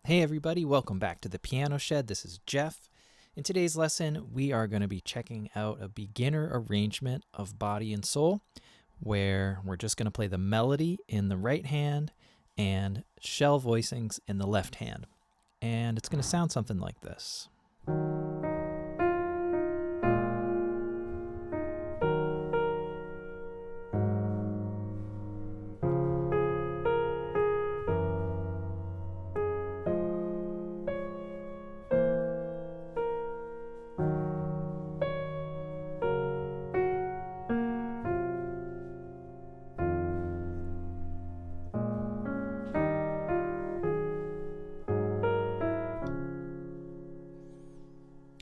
Hey everybody, welcome back to the Piano Shed. This is Jeff. In today's lesson, we are going to be checking out a beginner arrangement of Body and Soul, where we're just going to play the melody in the right hand and shell voicings in the left hand. And it's going to sound something like this.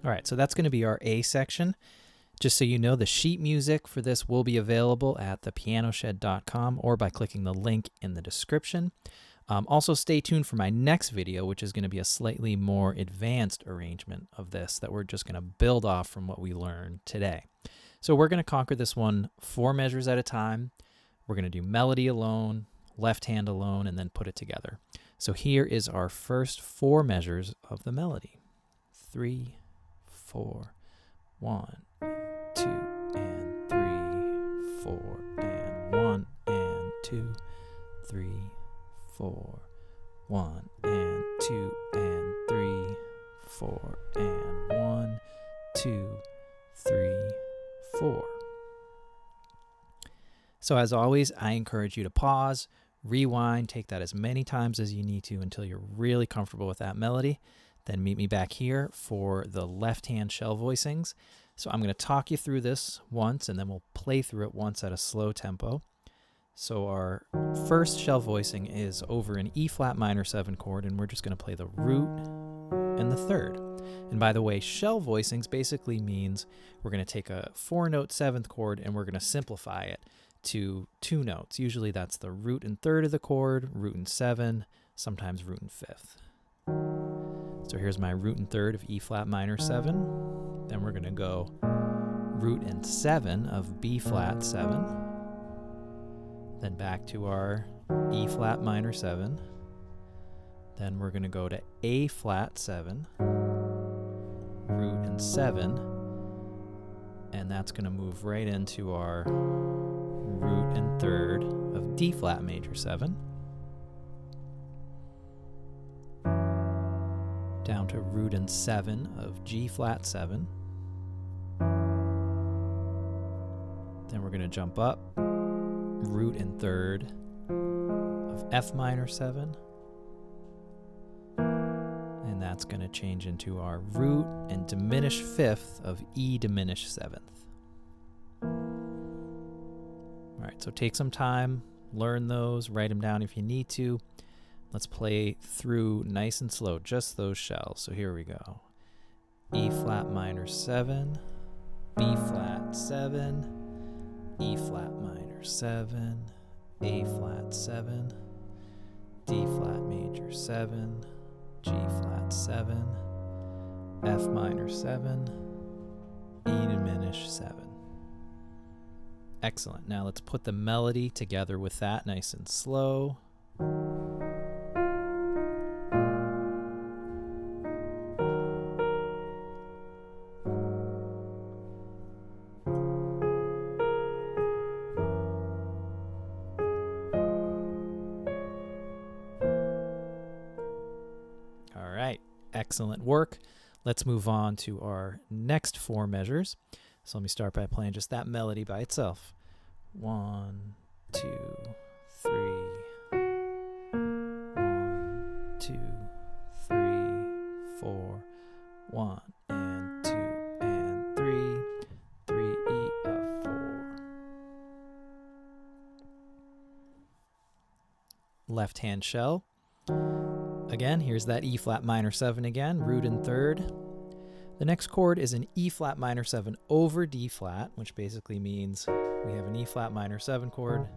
All right, so that's going to be our A section. Just so you know, the sheet music for this will be available at thepianoshed.com or by clicking the link in the description. Also, stay tuned for my next video, which is going to be a slightly more advanced arrangement of this that we're just going to build off from what we learned today. So we're going to conquer this one 4 measures at a time. We're going to do melody alone, left hand alone, and then put it together. So here is our first 4 measures of the melody. 3, 4, 1, 2, and 3, 4, and 1, and 2, 3, 4, 1, and 2, and 3, 4, and 1, 2, 3, 4. So as always, I encourage you to pause, rewind, take that as many times as you need to until you're really comfortable with that melody. Then meet me back here for the left hand shell voicings. So I'm going to talk you through this once, and then we'll play through it once at a slow tempo. So our first shell voicing is over an E flat minor 7 chord, and we're just going to play the root and the third. And by the way, shell voicings basically means we're going to take a 4-note 7th chord and we're going to simplify it to 2 notes. Usually that's the root and third of the chord, root and 7, sometimes root and 5th. So here's my root and third of E flat minor 7. Then we're going to go root and 7 of B flat 7. Then back to our E flat minor 7. Then we're going to go to A flat 7, root and 7, and that's going to move right into our root and third of D flat major 7. Down to root and 7 of G flat 7. Then we're going to jump up, root and third of F minor 7. And that's going to change into our root and diminished 5th of E diminished 7th. All right, so take some time, learn those, write them down if you need to. Let's play through nice and slow, just those shells. So here we go. E flat minor 7, B flat 7, E flat minor 7, A flat 7, D flat major 7, G flat 7, F minor 7, E diminished 7. Excellent. Now let's put the melody together with that nice and slow. Excellent work. Let's move on to our next 4 measures. So let me start by playing just that melody by itself. 1, 2, 3. 1, 2, 3, 4. 1 and 2 and 3. 3 E of 4. Left hand shell. Again, here's that E flat minor 7 again, root and third. The next chord is an E flat minor 7 over D flat, which basically means we have an E flat minor 7 chord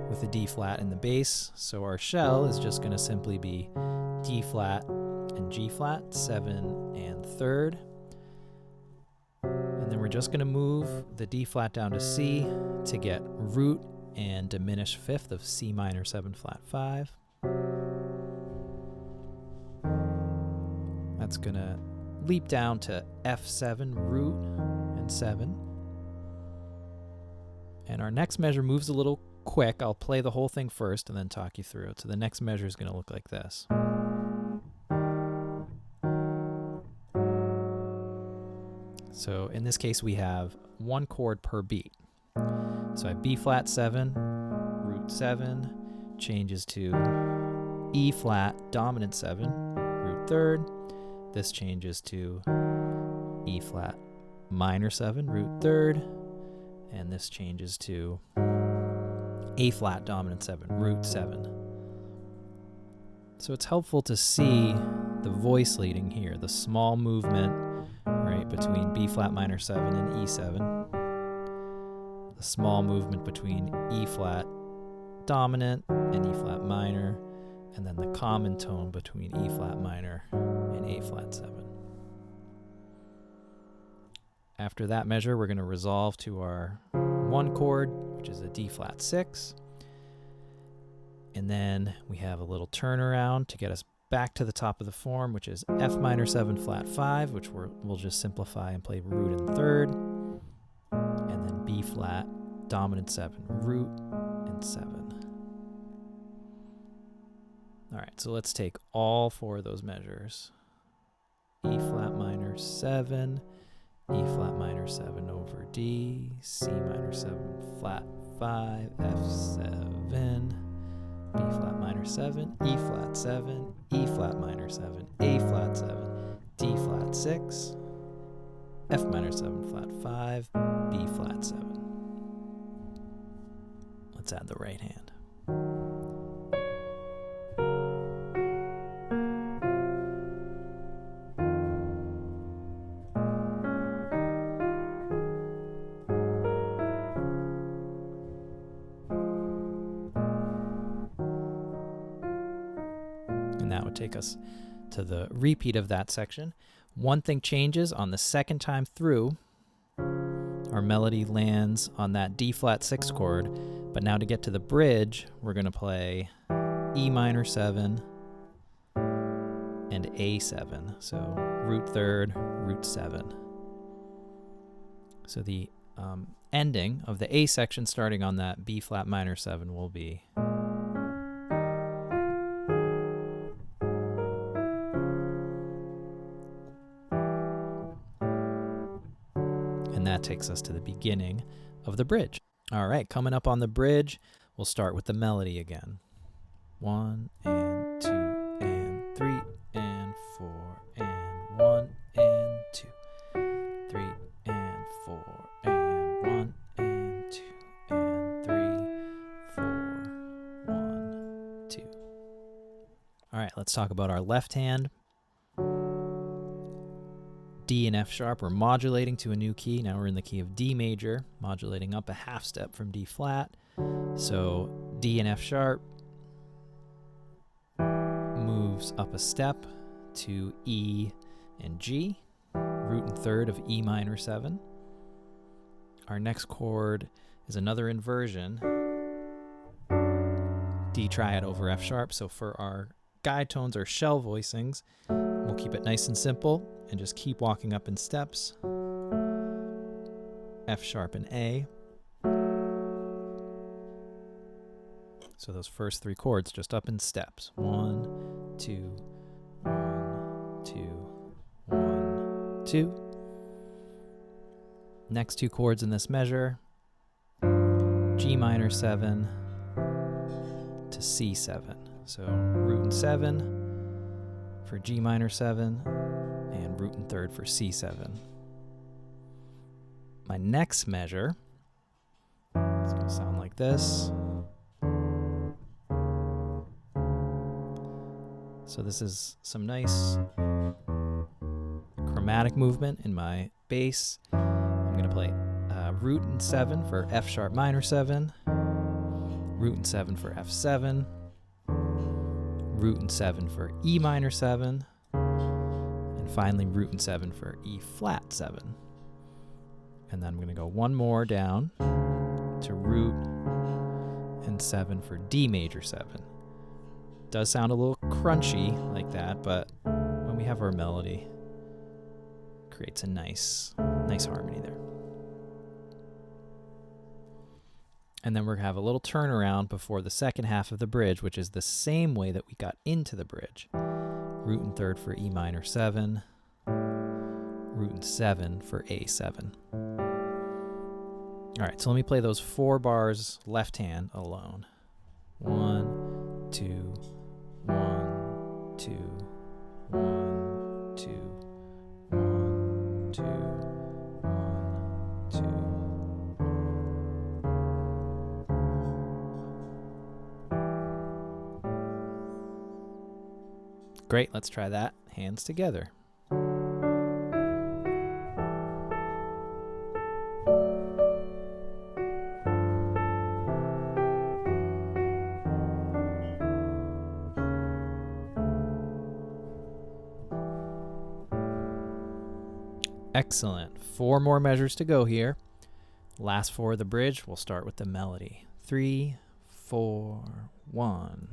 with a D flat in the bass. So our shell is just going to simply be D flat and G flat, 7 and third. And then we're just going to move the D flat down to C to get root and diminished 5th of C minor 7 flat 5. That's going to leap down to F7, root, and 7. And our next measure moves a little quick. I'll play the whole thing first and then talk you through it. So the next measure is going to look like this. So in this case, we have one chord per beat. So I have B flat 7, root 7, changes to E flat dominant 7, root 3rd. This changes to E flat minor 7, root 3rd. And this changes to A flat dominant 7, root 7. So it's helpful to see the voice leading here, the small movement, right, between B flat minor 7 and E7. The small movement between E flat dominant and E flat minor, and then the common tone between E flat minor and A flat 7. After that measure, we're going to resolve to our one chord, which is a D flat 6. And then we have a little turnaround to get us back to the top of the form, which is F minor 7 flat 5, which we'll just simplify and play root in 3rd. And then B flat dominant 7, root and 7. All right, so let's take all 4 of those measures. E flat minor 7, E flat minor 7 over D, C minor 7 flat 5, F7, B flat minor 7, E flat 7, E flat minor 7, A flat 7, D flat 6, F minor 7 flat 5, B flat 7. Let's add the right hand. And that would take us to the repeat of that section. One thing changes on the second time through. Our melody lands on that D flat 6 chord, but now to get to the bridge, we're going to play E minor 7 and A7. So root 3rd, root 7. So the ending of the A section starting on that B flat minor 7 will be that takes us to the beginning of the bridge. All right, coming up on the bridge, we'll start with the melody again. 1 and 2 and 3 and 4 and 1 and 2, 3 and 4 and 1 and 2 and 3, 4, 1, 2. All right, let's talk about our left hand. D and F sharp, we're modulating to a new key. Now we're in the key of D major, modulating up a half step from D flat. So D and F sharp moves up a step to E and G, root and 3rd of E minor 7. Our next chord is another inversion, D triad over F sharp. So for our guide tones or shell voicings, we'll keep it nice and simple and just keep walking up in steps. F sharp and A. So those first 3 chords just up in steps. 1, 2, 1, 2, 1, 2. Next 2 chords in this measure, G minor 7 to C7. So root and 7 for G minor 7 and root and 3rd for C7. My next measure is going to sound like this. So this is some nice chromatic movement in my bass. I'm going to play root and 7 for F sharp minor 7, root and 7 for F7, root and 7 for E minor 7, and finally root and 7 for E flat 7. And then I'm going to go one more down to root and 7 for D major 7. Does sound a little crunchy like that, but when we have our melody. Creates a nice harmony there. And then we're going to have a little turnaround before the second half of the bridge, which is the same way that we got into the bridge. Root and third for E minor 7. Root and 7 for A7. All right, so let me play those 4 bars left hand alone. 1, 2, 1, 2, 1, 2, 1, 2, 1, 2. Great, let's try that. Hands together. Excellent. 4 more measures to go here. Last 4 of the bridge, we'll start with the melody. 3, 4, 1.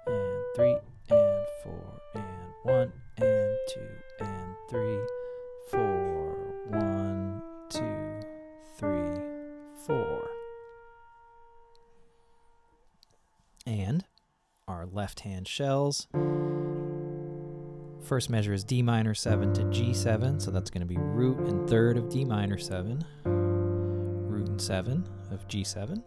And 3 and 4 and 1 and 2 and 3, 4. 1, 2, 3, 4. And our left hand shells. First measure is D minor 7 to G7, so that's going to be root and third of D minor 7, root and 7 of G7,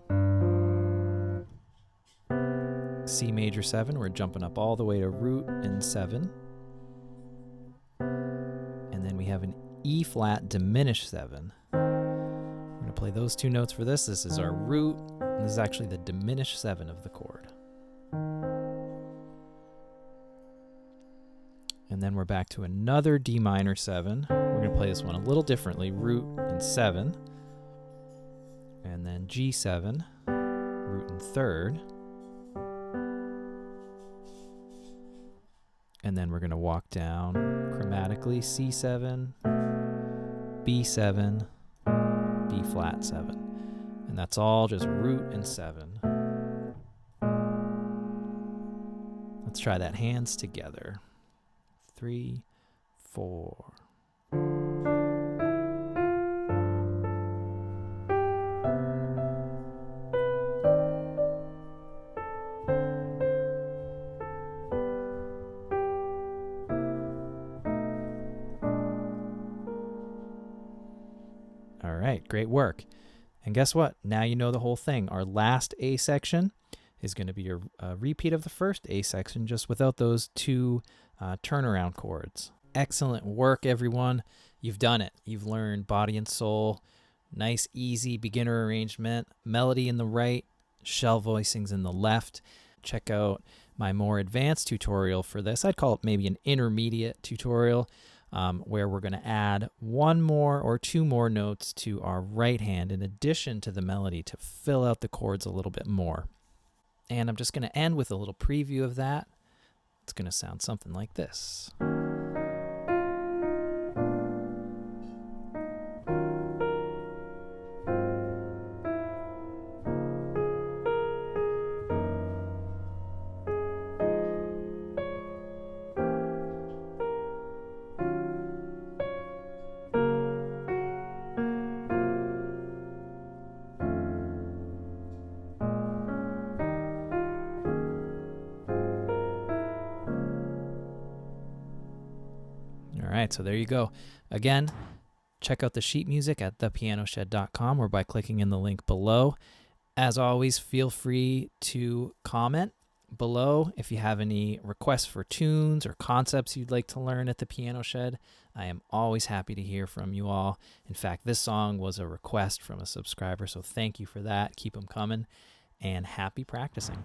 C major 7, we're jumping up all the way to root and 7, and then we have an E flat diminished 7. We're going to play those 2 notes for this. This is our root, and this is actually the diminished 7 of the chord. And then we're back to another D minor 7. We're going to play this one a little differently. Root and 7. And then G7. Root and third. And then we're going to walk down chromatically. C7. B7. B flat 7. And that's all just root and 7. Let's try that hands together. 3, 4. All right, great work. And guess what? Now you know the whole thing. Our last A section is going to be a repeat of the first A section, just without those 2 turnaround chords. Excellent work, everyone. You've done it. You've learned body and soul, nice, easy beginner arrangement, melody in the right, shell voicings in the left. Check out my more advanced tutorial for this. I'd call it maybe an intermediate tutorial, where we're going to add 1 more or 2 more notes to our right hand in addition to the melody to fill out the chords a little bit more. And I'm just going to end with a little preview of that. It's going to sound something like this. All right, so there you go. Again, check out the sheet music at thepianoshed.com or by clicking in the link below. As always, feel free to comment below if you have any requests for tunes or concepts you'd like to learn at the Piano Shed. I am always happy to hear from you all. In fact, this song was a request from a subscriber, so thank you for that. Keep them coming, and happy practicing.